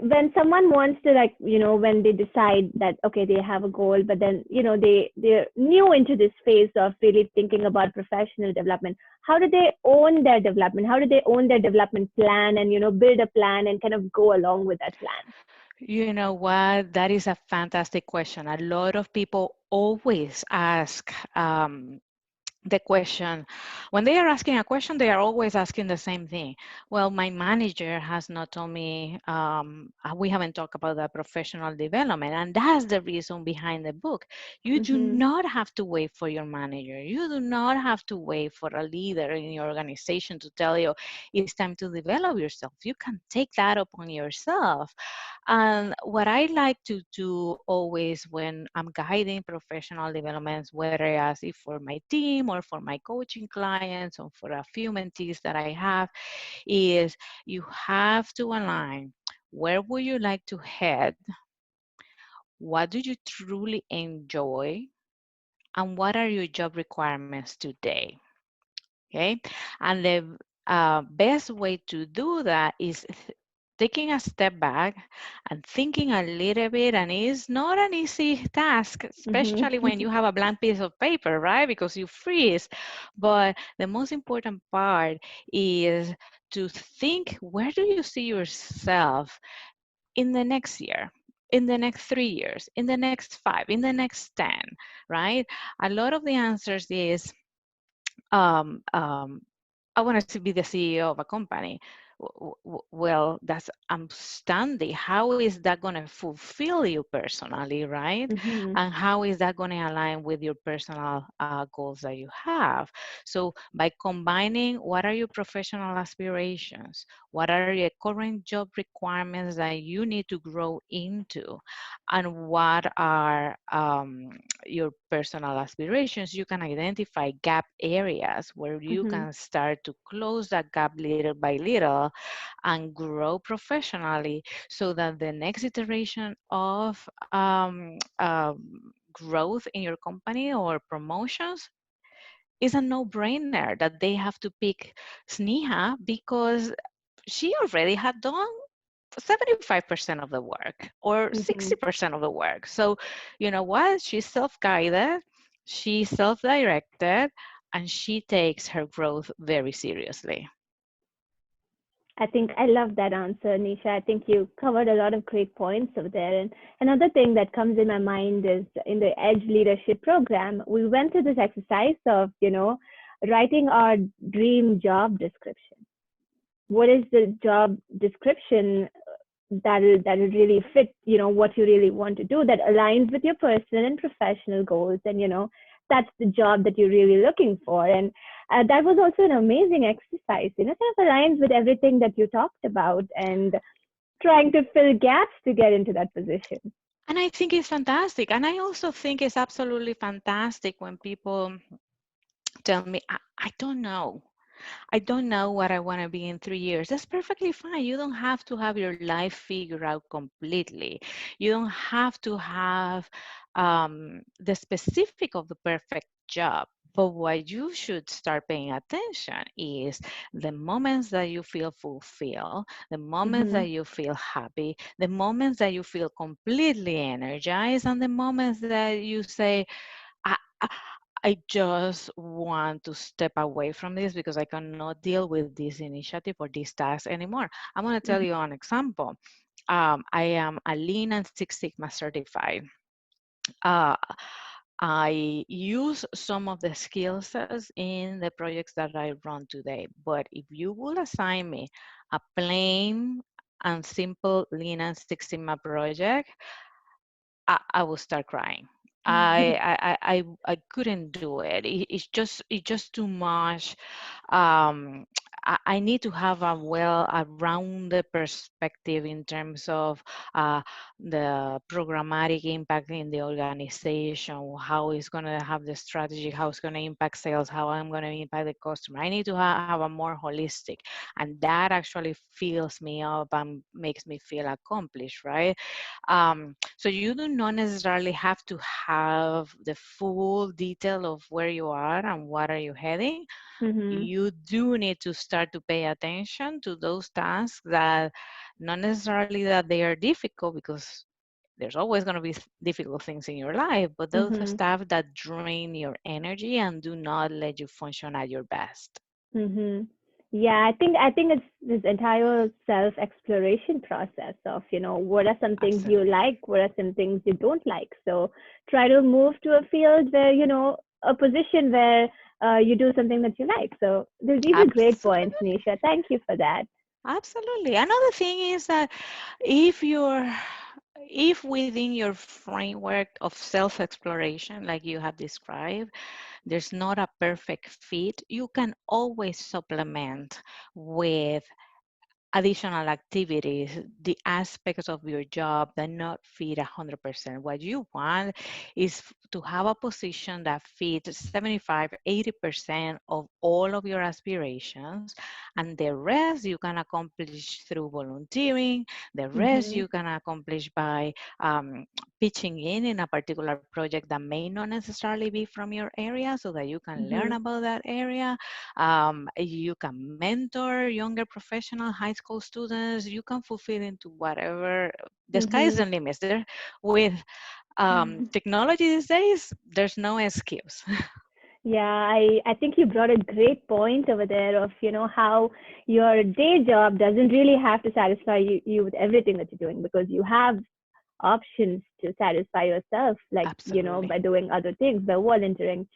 when someone wants to, like, when they decide that, okay, they have a goal, but then, they're new into this phase of really thinking about professional development, how do they own their development? How do they own their development plan and, build a plan and kind of go along with that plan? You know what? That is a fantastic question. A lot of people always ask the question. When they are asking a question, they are always asking the same thing. Well, my manager has not told me, we haven't talked about the professional development, and that's the reason behind the book. You do Mm-hmm. not have to wait for your manager. You do not have to wait for a leader in your organization to tell you it's time to develop yourself. You can take that upon yourself. And what I like to do always when I'm guiding professional developments, whether I ask it for my team or for my coaching clients or for a few mentees that I have, is you have to align where would you like to head, what do you truly enjoy, and what are your job requirements today. Okay, and the best way to do that is taking a step back and thinking a little bit, and it's not an easy task, especially when you Mm-hmm. have a blank piece of paper, right? Because you freeze. But the most important part is to think, where do you see yourself in the next year, in the next 3 years, in the next 5, in the next 10, right? A lot of the answers is, um, um, I want to be the CEO of a company. Well, that's outstanding. How is that going to fulfill you personally, right? Mm-hmm. And how is that going to align with your personal goals that you have? So by combining, what are your professional aspirations? What are your current job requirements that you need to grow into? And what are your personal aspirations? You can identify gap areas where you Mm-hmm. can start to close that gap little by little and grow professionally, so that the next iteration of growth in your company or promotions is a no-brainer, that they have to pick Sneha because she already had done 75% of the work or Mm-hmm. 60% of the work. So, you know what? She's self-guided, she's self-directed, and she takes her growth very seriously. I think I love that answer, Nisha. I think you covered a lot of great points over there. And another thing that comes in my mind is in the Edge Leadership Program, we went through this exercise of, writing our dream job description. What is the job description that'll really fit, what you really want to do, that aligns with your personal and professional goals, and that's the job that you're really looking for. And that was also an amazing exercise, kind of aligns with everything that you talked about, and trying to fill gaps to get into that position. And I think it's fantastic. And I also think it's absolutely fantastic when people tell me, I don't know. I don't know what I want to be in 3 years. That's perfectly fine. You don't have to have your life figured out completely. You don't have to have the specific of the perfect job. But what you should start paying attention is the moments that you feel fulfilled, the moments Mm-hmm. that you feel happy, the moments that you feel completely energized, and the moments that you say, I, I I just want to step away from this because I cannot deal with this initiative or this task anymore. I'm going to tell you an example. I am a Lean and Six Sigma certified. Uh, I use some of the skill sets in the projects that I run today, but if you will assign me a plain and simple Lean and Six Sigma project, I will start crying. I couldn't do it. It's just too much. Um, I need to have a rounded perspective in terms of the programmatic impact in the organization, how it's going to have the strategy, how it's going to impact sales, how I'm going to impact the customer. I need to have a more holistic, and that actually fills me up and makes me feel accomplished, right? So you do not necessarily have to have the full detail of where you are and what are you heading. Mm-hmm. You do need to start start to pay attention to those tasks that not necessarily that they are difficult, because there's always going to be difficult things in your life, but those Mm-hmm. stuff that drain your energy and do not let you function at your best. Mm-hmm. Yeah, I think it's this entire self-exploration process of, what are some things you Absolutely. like, what are some things you don't like. So try to move to a field where, a position where you do something that you like. So these are great points, Absolutely. Nisha. Thank you for that. Absolutely. Another thing is that if you're if within your framework of self-exploration, like you have described, there's not a perfect fit, you can always supplement with additional activities, the aspects of your job that not fit 100%. What you want is to have a position that fits 75, 80% of all of your aspirations, and the rest you can accomplish through volunteering, the rest Mm-hmm. you can accomplish by pitching in a particular project that may not necessarily be from your area, so that you can learn Mm-hmm. about that area. You can mentor younger professional high school students. You can fulfill into whatever. The sky is Mm-hmm. the limit. There, with technology these days, there's no excuse. Yeah, I think you brought a great point over there of, how your day job doesn't really have to satisfy you with everything that you're doing, because you have options to satisfy yourself, like, Absolutely. by doing other things, by volunteering.